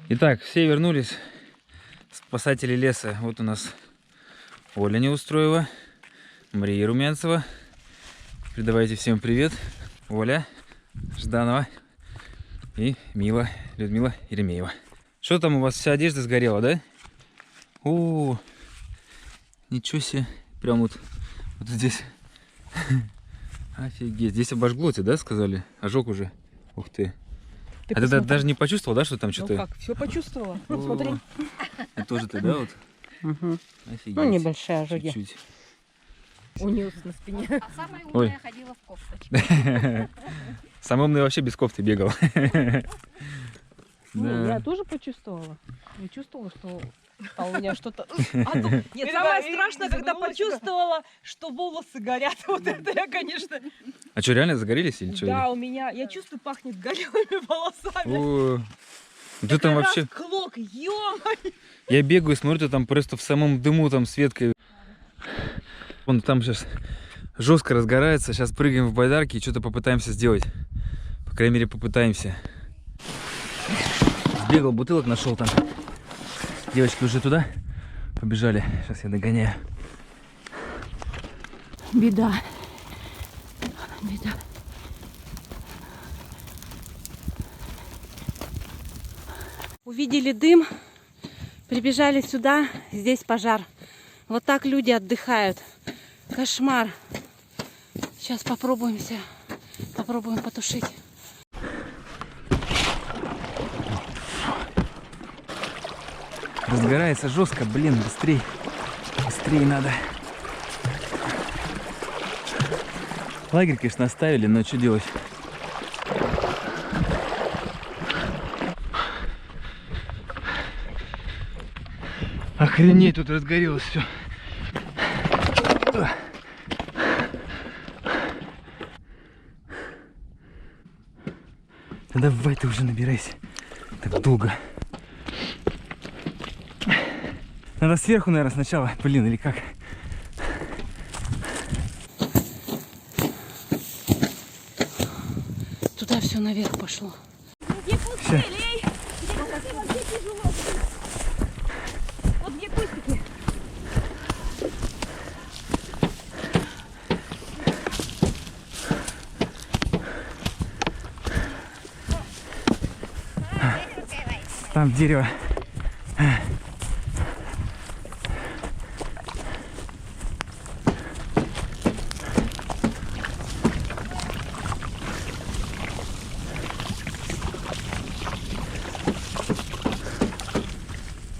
Итак, все вернулись. Спасатели леса. Вот у нас Оля Неустроева, Мария Румянцева. Передавайте всем привет. Оля Жданова и Людмила Еремеева. Что там у вас, вся одежда сгорела, да? О, ничего себе. Прям вот здесь. Офигеть. Здесь обожгло тебя, да, сказали? Ожог уже. Ух ты. А ты даже не почувствовал, да, что там что-то? Ну как, все почувствовала. Вот смотри. Это тоже ты, да, вот? Угу. Офигеть. Ну, небольшие ожоги. Чуть-чуть. Унес на спине. А самая умная ходила в кофточке. Самый умный вообще без кофты бегал. Ну, я тоже почувствовала. Я чувствовала, что у меня что-то... Нет, самое страшное, когда почувствовала, что волосы горят. Вот это я, конечно... А что, реально загорелись или что? Да, у меня... Я чувствую, пахнет горелыми волосами. О, ты там вообще... Клок, ё-моё! Я бегаю, смотрю, ты там просто в самом дыму там с веткой. Вон там сейчас жестко разгорается. Сейчас прыгаем в байдарки и что-то попытаемся сделать. По крайней мере, попытаемся. Сбегал, бутылок нашел там. Девочки уже туда побежали. Сейчас я догоняю. Беда. Беда. Увидели дым, прибежали сюда, здесь пожар. Вот так люди отдыхают. Кошмар. Сейчас попробуем потушить. Разгорается жестко, блин, быстрее. Быстрее надо. Лагерь, конечно, оставили, но что делать? Охренеть, тут разгорелось все. Да давай ты уже набирайся. Так долго. Надо сверху, наверное, сначала. Блин, или как? Туда все наверх пошло. Все. Вот где кустики. Там дерево.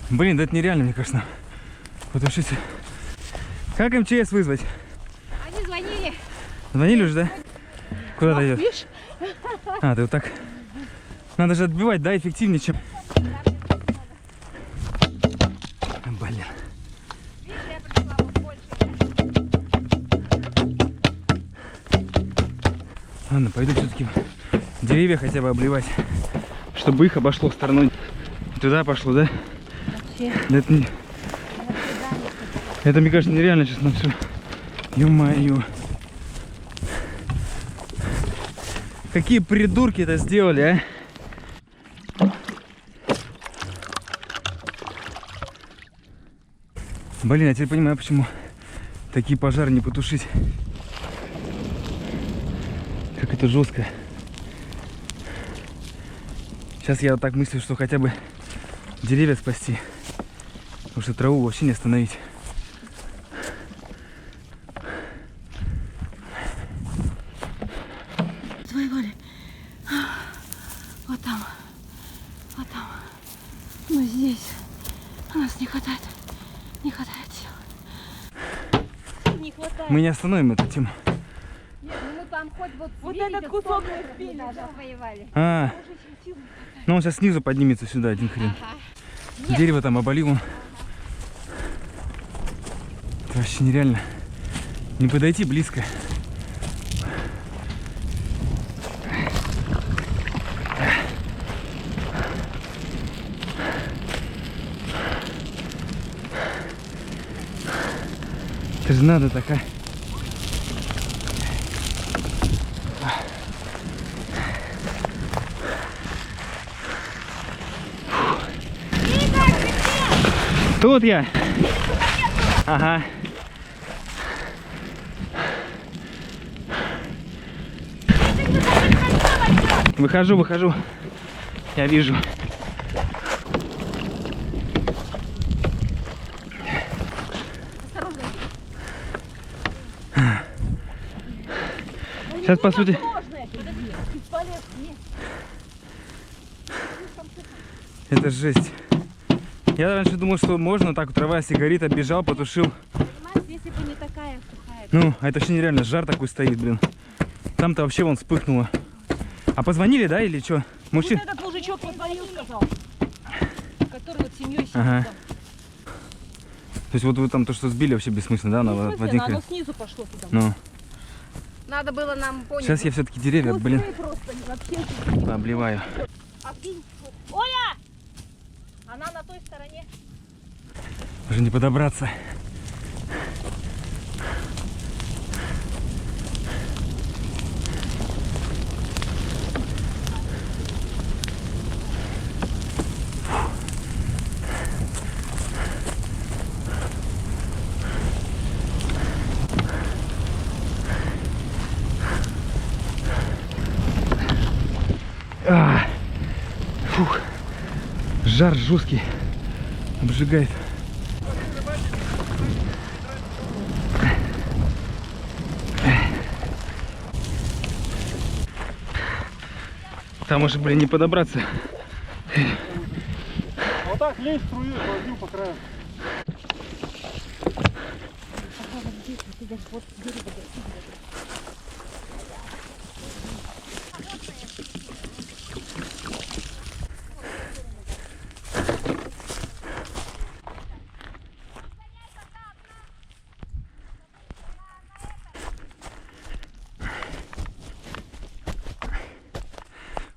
Блин, да это нереально, мне кажется. Потушить. Как МЧС вызвать? Они звонили. Звонили уже, да? Куда дойдет? Видишь? А, ты вот так. Надо же отбивать, да, эффективнее, чем... Блин. Видишь, я пришла вот больше. Ладно, пойду все-таки деревья хотя бы обливать, чтобы их обошло стороной. Туда пошло, да? Да это, не... это, мне кажется, нереально сейчас на все. Ё-моё. Какие придурки это сделали, а? Блин, я теперь понимаю, почему такие пожары не потушить. Как это жестко. Сейчас я вот так мыслю, что хотя бы деревья спасти. Потому что траву вообще не остановить. Отвоевали. Вот там. Вот там. Но здесь у нас не хватает. Не хватает сил. Не хватает. Мы не остановим эту тему. Нет, ну мы там хоть вот Вот видите, этот кусок сколько мы спили, даже да. отвоевали. А, ну он сейчас снизу поднимется сюда, один хрен. Ага. Дерево там оболил он. Это вообще нереально. Не подойти близко. Это же надо такая. Тут я. Ага. Выхожу. Я вижу. Сейчас, по сути... Это жесть. Я раньше думал, что можно так, трава если горит, оббежал, потушил. Понимаешь, если бы не такая сухая. Ну, а это ж нереально, жар такой стоит, блин. Там-то вообще вон вспыхнуло. А позвонили, да, или что? Мужчина? Вот этот мужичок позвонил, сказал. Который вот семьей сидит Ага. там. То есть вот вы там то, что сбили, вообще бессмысленно, да? Ну, На, в в смысле, один оно хрен. снизу пошло туда. Ну, Надо было нам понять. сейчас я все-таки деревья, блин, Просто вообще. обливаю. Откинь. Оля! Она на той стороне. Уже не подобраться. Фух. Жар жесткий. Обжигает. Там уже, блин, не подобраться. Вот так лезь в струю, возьму по краю.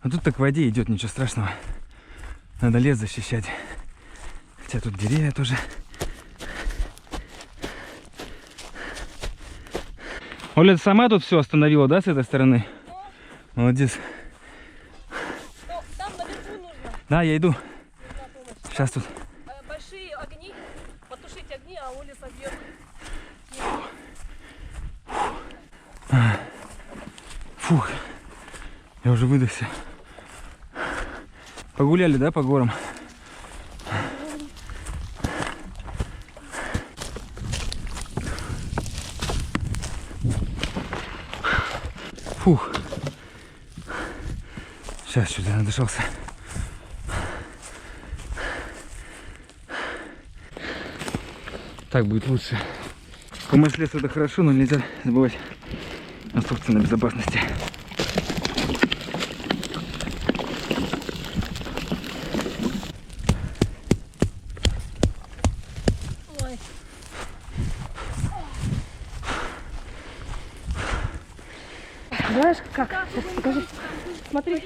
А тут так в воде идет, ничего страшного. Надо лес защищать. Хотя тут деревья тоже. Оля, ты сама тут все остановила, да, с этой стороны? Молодец. Там наверху нужно Да, я иду. помощь. Сейчас тут. Большие огни, потушить огни, а Оля собьет. Фух. Я уже выдохся. Погуляли, да, по горам? Фух. Сейчас что-то надышался. Так будет лучше. Помощь лесу это хорошо, но нельзя забывать о собственной безопасности. Знаешь, как? Сейчас покажи. Смотри.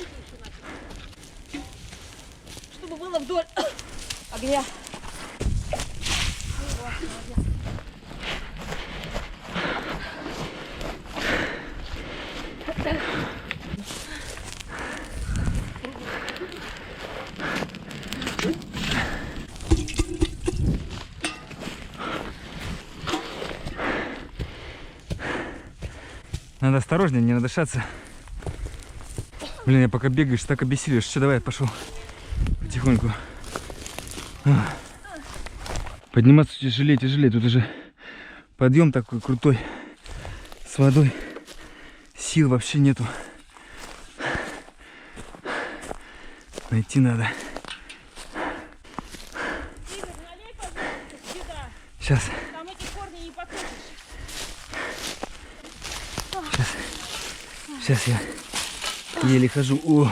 Чтобы было вдоль огня. Надо осторожнее, не надышаться. Блин, я пока бегаешь, так обессилишь. Что, давай, пошел. Потихоньку. Подниматься тяжелее, тяжелее. Тут уже подъем такой крутой. С водой. Сил вообще нету. Найти надо. Налей, пожалуйста, сюда. Сейчас. Там эти корни не потушишь. Сейчас я еле хожу. О.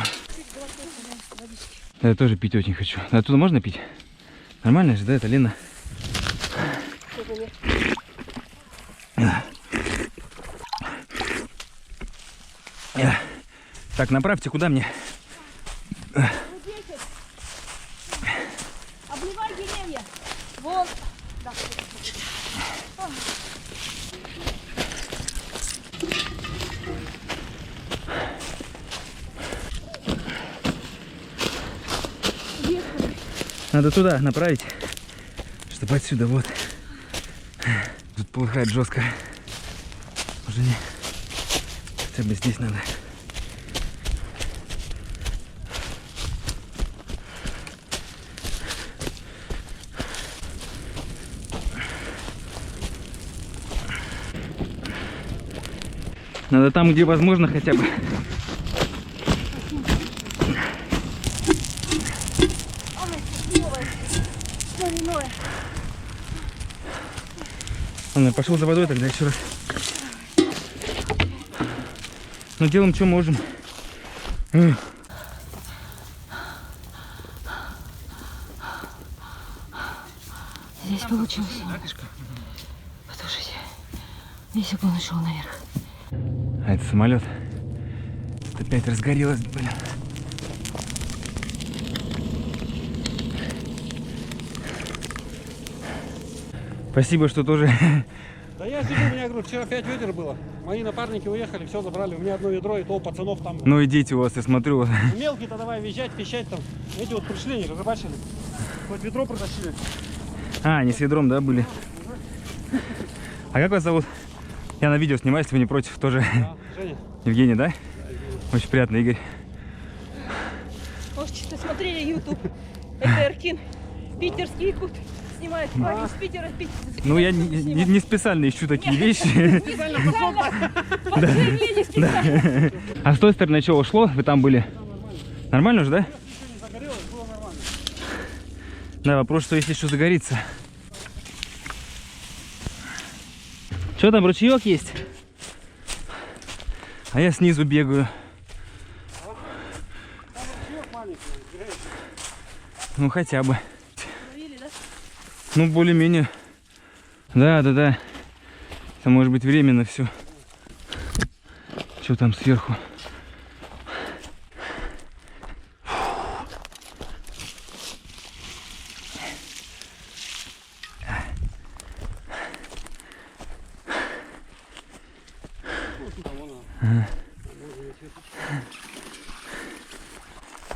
Я тоже пить очень хочу. Оттуда можно пить? Нормально же, да? Это Лена. Так, направьте, куда мне? Обливай деревья. Вон. Да. Надо туда направить, чтобы отсюда, вот. Тут полыхает жестко. Уже не... Хотя бы здесь надо. Надо там, где возможно, хотя бы. Ладно, пошел за водой тогда еще раз. Ну, делаем, что можем. Здесь получилось. Послушайте, если бы он ушел наверх. А это самолет. Опять разгорелось, блин. Спасибо, что тоже. Да я сижу, у меня, говорю, вчера 5 ведер было. Мои напарники уехали, все забрали. У меня одно ведро, и то у пацанов там. Ну идите у вас, я смотрю. Мелкие-то давай визжать, пищать там. Эти вот пришли, не разобачили. Хоть ведро протащили. А, они с ядром, да, были? А как вас зовут? Я на видео снимаю, если вы не против, тоже. Да, Женя. Евгений, да? Очень приятно, Игорь. Может, что-то смотрели YouTube. Это Эркин. Питерский якут. Снимает парень из Питера. Ну, я не специально ищу такие вещи. Не специально. А с той стороны что, ушло? Вы там были? Нормально уже, да? Да, вопрос, что если что загорится. Что там, ручеек есть? А я снизу бегаю. Ну, хотя бы. Ну, более-менее. Да. Это может быть временно все. Что там сверху?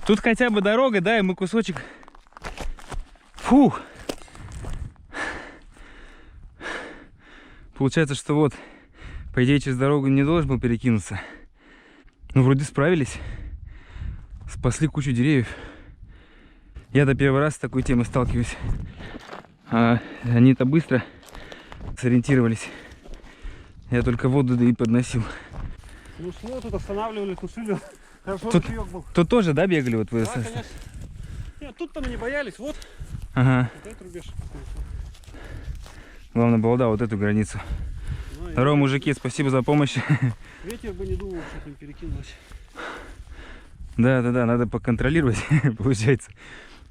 Тут хотя бы дорога, да, и мы кусочек. Фух. Получается, что вот, по идее, через дорогу не должен был перекинуться. Ну, вроде справились. Спасли кучу деревьев. Я-то первый раз с такой темой сталкиваюсь. А они-то быстро сориентировались. Я только воду и подносил. Ну, шло, тут останавливали, тушили. Хорошо, Тут- ручеек был. Тут тоже, да, бегали? Вот вы? Да, конечно. Нет, тут-то мы не боялись. Вот, Ага. вот этот рубеж. Главное было, да, вот эту границу. Ну, и Здорово, мужики, спасибо за помощь. ветер бы не думал, что там перекинулось. Да, надо поконтролировать, получается.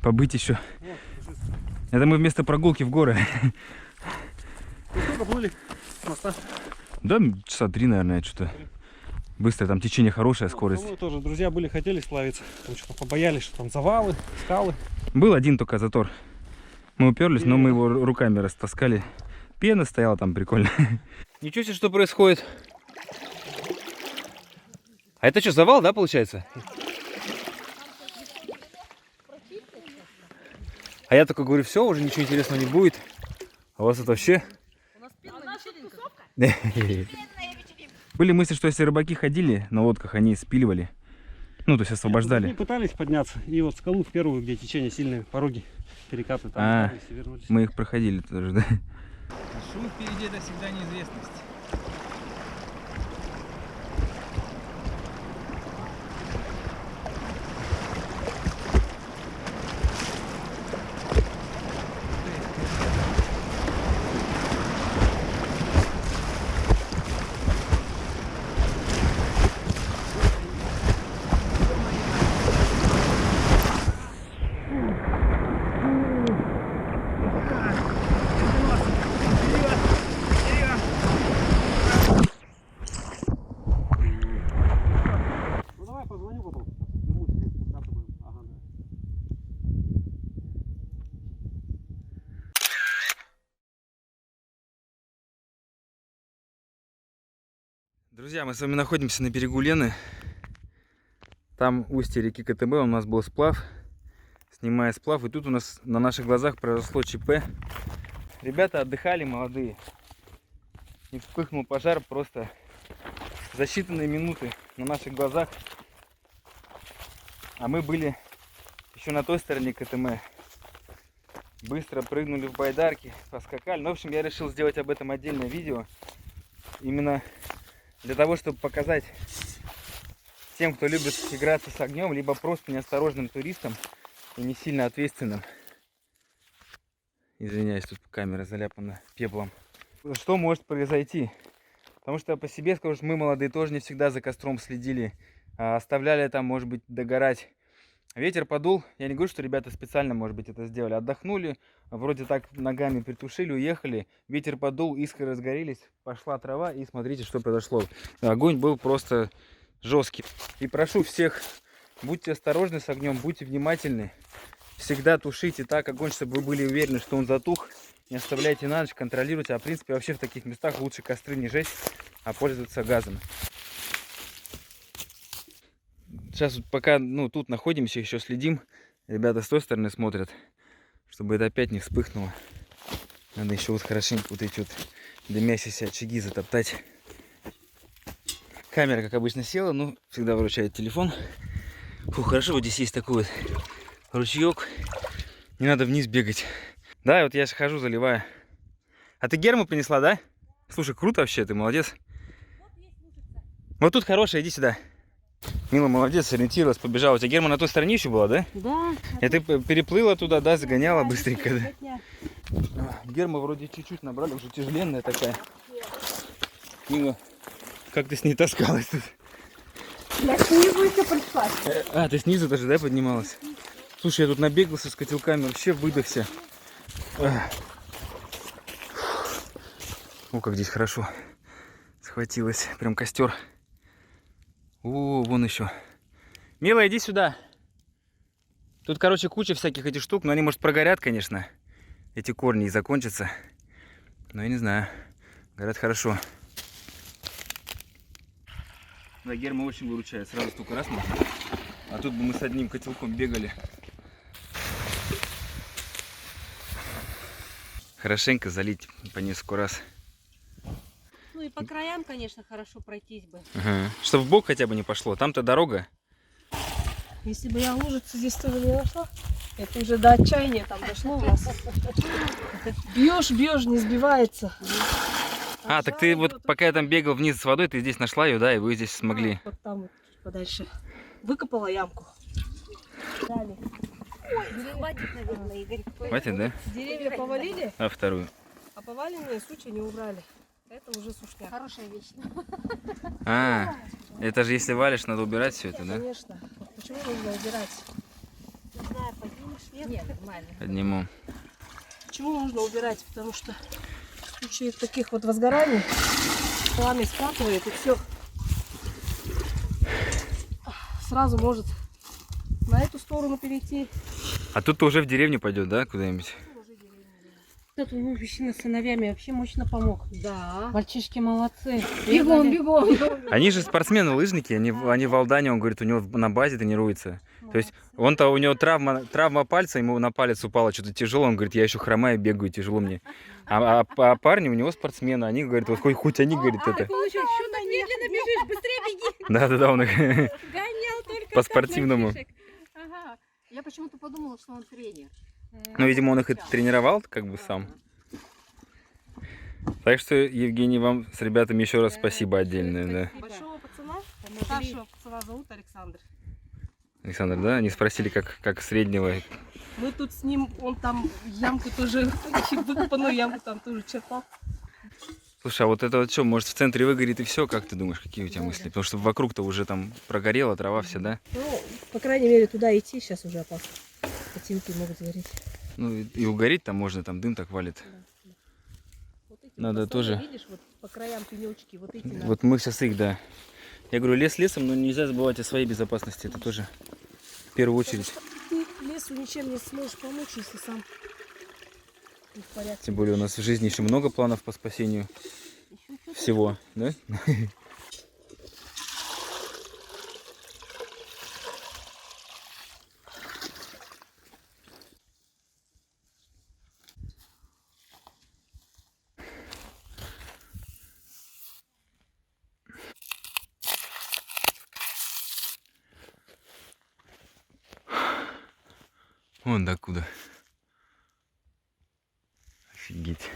Побыть еще. Вот, Это мы вместо прогулки в горы. ну, сколько плыли с моста? Да, часа 3, наверное, что-то. Быстро, там течение хорошая, скорость. Ну, тоже друзья были, хотели сплавиться. Там что-то побоялись, что там завалы, скалы. Был один только затор. Мы уперлись, но мы его руками растаскали. Пена стояла там, прикольно. Ничего себе, что происходит. А это что, завал, да, получается? А я такой говорю, все, уже ничего интересного не будет. А у вас это вообще... Были мысли, что если рыбаки ходили на лодках, они спиливали. Ну, то есть освобождали. Они пытались подняться. И вот скалу в первую, где течение сильное, пороги, перекаты, там остались и вернулись. Мы их проходили тоже, да? Шум впереди — это всегда неизвестность. Ну давай позвоню потом. Вернусь, как-то будем. Ага, да. Друзья, мы с вами находимся на берегу Лены. Там устье реки КТБ, у нас был сплав. Снимая сплав, и тут у нас на наших глазах произошло ЧП. ребята отдыхали молодые. И вспыхнул пожар просто за считанные минуты на наших глазах. А мы были еще на той стороне КТМ. Быстро прыгнули в байдарки, поскакали. Ну, в общем, я решил сделать об этом отдельное видео. Именно для того, чтобы показать тем, кто любит играться с огнем, либо просто неосторожным туристам и не сильно ответственным. Извиняюсь, тут камера заляпана пеплом. Что может произойти? Потому что по себе скажу, что мы молодые тоже не всегда за костром следили. Оставляли там, может быть, догорать. Ветер подул. Я не говорю, что ребята специально, может быть, это сделали. Отдохнули, вроде так ногами притушили, уехали. Ветер подул, искры разгорелись, пошла трава. И смотрите, что произошло. Огонь был просто жесткий. И прошу всех, будьте осторожны с огнем, будьте внимательны. Всегда тушите так огонь, чтобы вы были уверены, что он затух. Не оставляйте на ночь, контролируйте. А в принципе вообще в таких местах лучше костры не жечь, а пользоваться газом. Сейчас вот пока тут находимся, еще следим. Ребята с той стороны смотрят, чтобы это опять не вспыхнуло. Надо еще вот хорошенько вот эти вот дымящиеся очаги затоптать. Камера, как обычно, села, но всегда выручает телефон. Фу, хорошо, вот здесь есть такой вот ручеек. Не надо вниз бегать. Да, вот я хожу, заливаю. А ты герму принесла, да? Слушай, круто вообще, ты молодец. Вот тут хорошая, иди сюда. Мила, молодец, сориентировалась, побежала. У тебя герма на той стороне еще была, да? Да. И ты переплыла туда, да, загоняла быстренько, да? Герма вроде чуть-чуть набрали, уже тяжеленная такая. Мила, как ты с ней таскалась тут? Я снизу еще пришла. А, ты снизу даже, да, поднималась? Слушай, я тут набегался с котелками, вообще выдохся. О, как здесь хорошо схватилось. Прям костер. О, вон еще. Мила, иди сюда. Тут, короче, куча всяких этих штук, но они, может, прогорят, конечно. Эти корни и закончатся. Но я не знаю. Горят хорошо. Да, герма очень выручает. Сразу столько раз можно. А тут бы мы с одним котелком бегали. Хорошенько залить по несколько раз. Ну и по краям, конечно, хорошо пройтись бы. Ага. Чтобы в бок хотя бы не пошло. Там-то дорога. Если бы я лужицы здесь тоже не нашла, это уже до отчаяния там дошло у нас. Бьешь, не сбивается. А, так ты вот пока я там бегал вниз с водой, ты здесь нашла ее, да, и вы здесь смогли. Вот там вот подальше. Выкопала ямку. Дали. Ой, хватит, наверное, Игорь. Хватит, да? Деревья повалили, А вторую? а поваленные сучья не убрали. Это уже сушняк. Хорошая вещь. А, это же если валишь, надо убирать все это, да? Конечно. Почему нужно убирать? Не знаю, поднимешь вверх? Нет, нормально. Подниму. Почему нужно убирать? Потому что в случае таких вот возгораний пламя схватывает и все. Сразу может на эту сторону перейти. А тут-то уже в деревню пойдет, да, куда-нибудь? Этот мужчина с сыновьями вообще мощно помог. Да. Мальчишки молодцы. Бегом, бегом. Они же спортсмены, лыжники, они в Алдане, он говорит, у него на базе тренируется. То есть у него травма пальца, ему на палец упало, что-то тяжело, он говорит, я еще хромаю, бегаю, тяжело мне. А парни у него спортсмены, они говорят, вот хоть они, говорит, это... Получается, что так медленно бежишь, быстрее беги. Да, он их Гонял только по-спортивному. Ага. Я почему-то подумала, что он тренер. Ну, видимо, он их и тренировал как бы сам. Так что, Евгений, вам с ребятами еще раз спасибо отдельное, да. Большого пацана, старшего пацана зовут Александр. Александр, да? Они спросили, как среднего. Мы тут с ним, он там ямку тоже, выкопанную ямку там тоже черпал. Слушай, а вот это вот что, может в центре выгорит и все? Как ты думаешь, какие у тебя мысли? Потому что вокруг-то уже там прогорела трава вся, да? Ну, по крайней мере, туда идти сейчас уже опасно. Ботинки могут сгореть. Ну и угореть там можно, там дым так валит. Вот эти Надо вот тоже. Видишь, вот по краям пенечки, вот эти надо. Вот мы сейчас их, да. Я говорю, лес лесом, но нельзя забывать о своей безопасности. Это тоже в первую очередь. Ты лесу ничем не сможешь помочь, если сам не в порядке. Тем более у нас в жизни еще много планов по спасению всего, да? Вон докуда. Офигеть.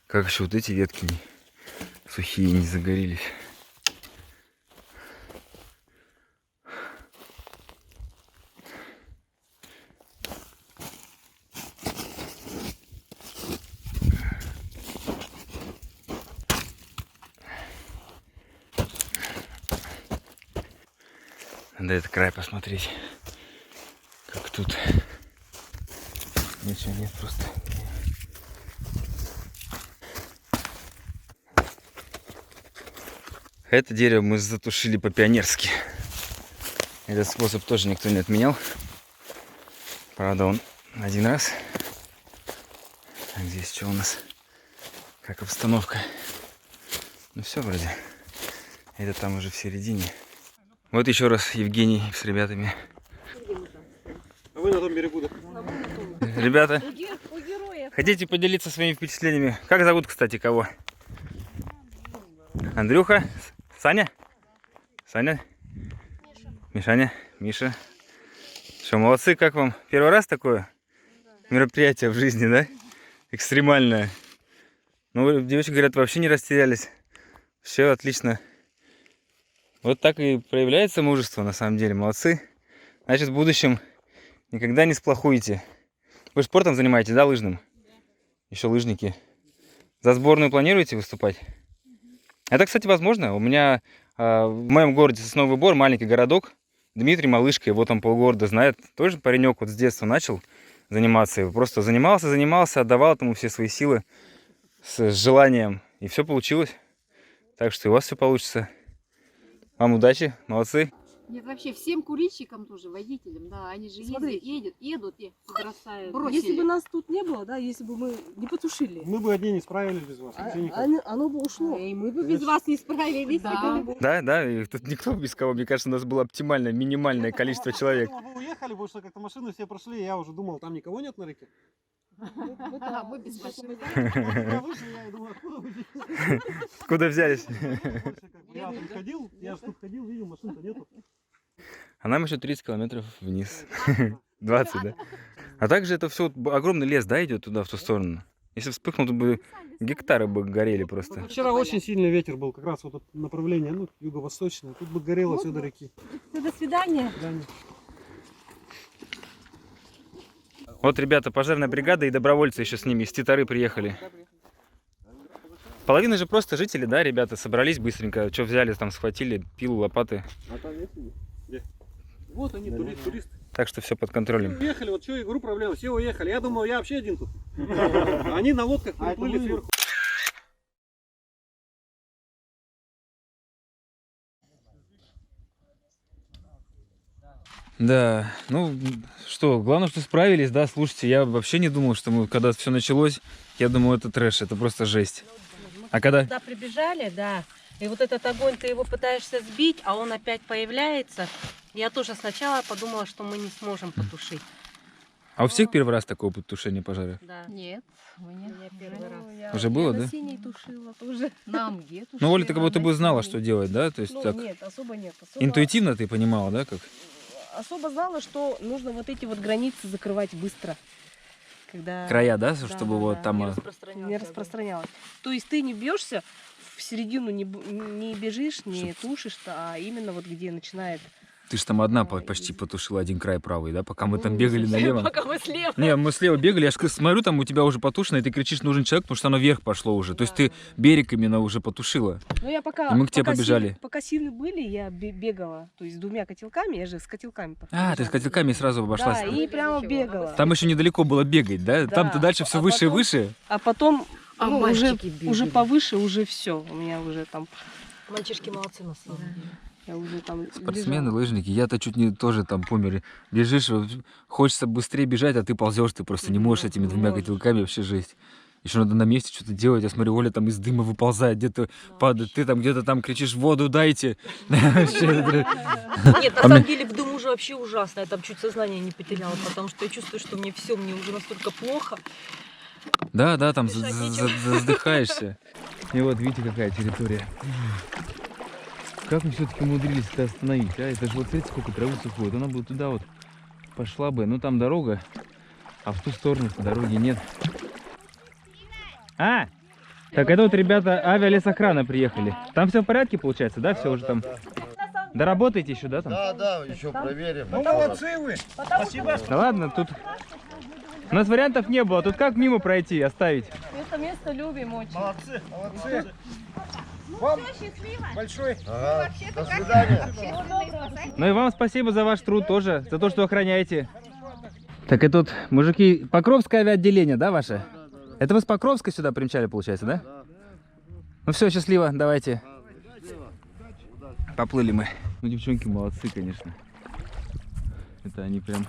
Как еще вот эти ветки сухие не загорелись. Надо этот край посмотреть. Как тут. Ничего нет, просто. Это дерево мы затушили по-пионерски. Этот способ тоже никто не отменял. Правда, он один раз. Так, здесь что у нас? Как обстановка? Ну все вроде. Это там уже в середине. Вот еще раз Евгений с ребятами. А вы на том берегу, да? Ребята, хотите поделиться своими впечатлениями? Как зовут, кстати, кого? Андрюха? Саня? Саня? Мишаня? Миша? Что, молодцы, как вам? Первый раз такое мероприятие в жизни, да? Экстремальное. Ну, девочки говорят, вообще не растерялись. Все отлично. Вот так и проявляется мужество, на самом деле. Молодцы. Значит, в будущем никогда не сплохуете. Вы же спортом занимаетесь, да, лыжным? Еще лыжники. За сборную планируете выступать? Это, кстати, возможно. У меня в моем городе Сосновый Бор, маленький городок. Дмитрий Малышка, его там полгорода знает. Тоже паренек вот с детства начал заниматься. Просто занимался, отдавал этому все свои силы с желанием. И все получилось. Так что и у вас все получится. Вам удачи, молодцы. Нет, вообще всем курильщикам тоже, водителям, да, они же Смотри. едут и бросают. Бросили. Если бы нас тут не было, да, если бы мы не потушили, Мы бы одни не справились без вас. Вообще никак. оно бы ушло. И мы бы без вас не справились. Да, да, и тут никто без кого. Мне кажется, у нас было оптимальное, минимальное количество человек. Вы уехали, потому что как-то машины все прошли, я уже думал, там никого нет на реке. Мы без машины. Я вышел, я думаю, откуда вы здесь? Куда взялись? Я тут ходил, видел, машин-то нету. А нам еще 30 километров вниз. 20, да? А также это все огромный лес, да, идет туда, в ту сторону? Если вспыхнул, то бы гектары бы горели просто. Вчера очень сильный ветер был, как раз вот это направление, ну, юго-восточное. Тут бы горело все до реки. До свидания. Да, нет. Вот, ребята, пожарная бригада и добровольцы еще с ними, из Титары приехали. Половина же просто жители, да, ребята, собрались быстренько. Что взяли, там схватили, пилу, лопаты. А там есть люди? Где? Вот они, туристы. Так что все под контролем. Уехали, вот что игру проблема, все уехали. Я думал, я вообще один тут. Они на лодках приплыли сверху. Да, ну что, главное, что справились, да, слушайте, я вообще не думал, что мы, когда все началось, я думал, это трэш, это просто жесть. А когда? Когда прибежали, да, и вот этот огонь, ты его пытаешься сбить, а он опять появляется. Я тоже сначала подумала, что мы не сможем потушить. А у всех первый раз такое опыт тушения пожара? Да. Нет, У меня первый раз. Уже было, да? Синий тушила тоже. нам где Ну, Оля, ты как будто бы знала, что делать, да? То есть Ну, так нет, особо нет. Особо, интуитивно ты понимала, да, как? особо знала, что нужно вот эти вот границы закрывать быстро. Когда Края, да, Да, чтобы да, вот да. там... не распространялось. То есть ты не бьешься в середину, не бежишь, не тушишь, а именно вот где начинает. Ты же там одна почти потушила один край правый, да, пока мы там бегали налево. Пока мы слева. Не, мы слева бегали, я же смотрю, там у тебя уже потушено, и ты кричишь, нужен человек, потому что оно вверх пошло уже. То есть ты берег именно уже потушила. Ну я пока. И мы к тебе пока побежали. Сильны, пока сильны были, я бегала. То есть с двумя котелками, я же с котелками. А, ты с котелками сразу обошлась. Да, и прямо бегала. Там еще недалеко было бегать, да? Да, Там-то дальше все а выше и потом- выше. А потом А ну, мальчики бегали. уже повыше, уже все. У меня уже там. Мальчишки молодцы на самом деле. Я уже там. Спортсмены, бежала. лыжники, я-то чуть не тоже там помер. Бежишь, хочется быстрее бежать, а ты ползешь, ты просто не можешь этими двумя котелками, вообще жесть. Еще надо на месте что-то делать. Я смотрю, Оля там из дыма выползает, где-то падает, ты там где-то там кричишь, воду дайте. Нет, на самом деле в дым уже вообще ужасно. Я там чуть сознание не потеряла, потому что я чувствую, что мне все, мне уже настолько плохо. Да, да, там Дышать нечем. задыхаешься. И вот видите, какая территория. Как мы все-таки умудрились это остановить, а? Это же вот смотрите, сколько травы сухой. Она бы туда вот пошла бы. Ну там дорога, а в ту сторону дороги нет. А! Так это вот ребята авиалесохрана приехали. Там все в порядке получается, да? Все уже там. Доработаете еще, да? Там? Да, еще проверим. Ну, молодцы вы. Спасибо. Да ладно, тут у нас вариантов не было. Тут как мимо пройти, оставить? Это место любим очень. Молодцы. Вам большой. Ага. До свидания. Ну и вам спасибо за ваш труд тоже, за то, что охраняете. Так это тут, мужики, Покровское авиаотделение, да, ваше? Это вы с Покровска сюда примчали, получается, да? Ну все, счастливо, давайте. Поплыли мы. Ну, девчонки молодцы, конечно. Это они прям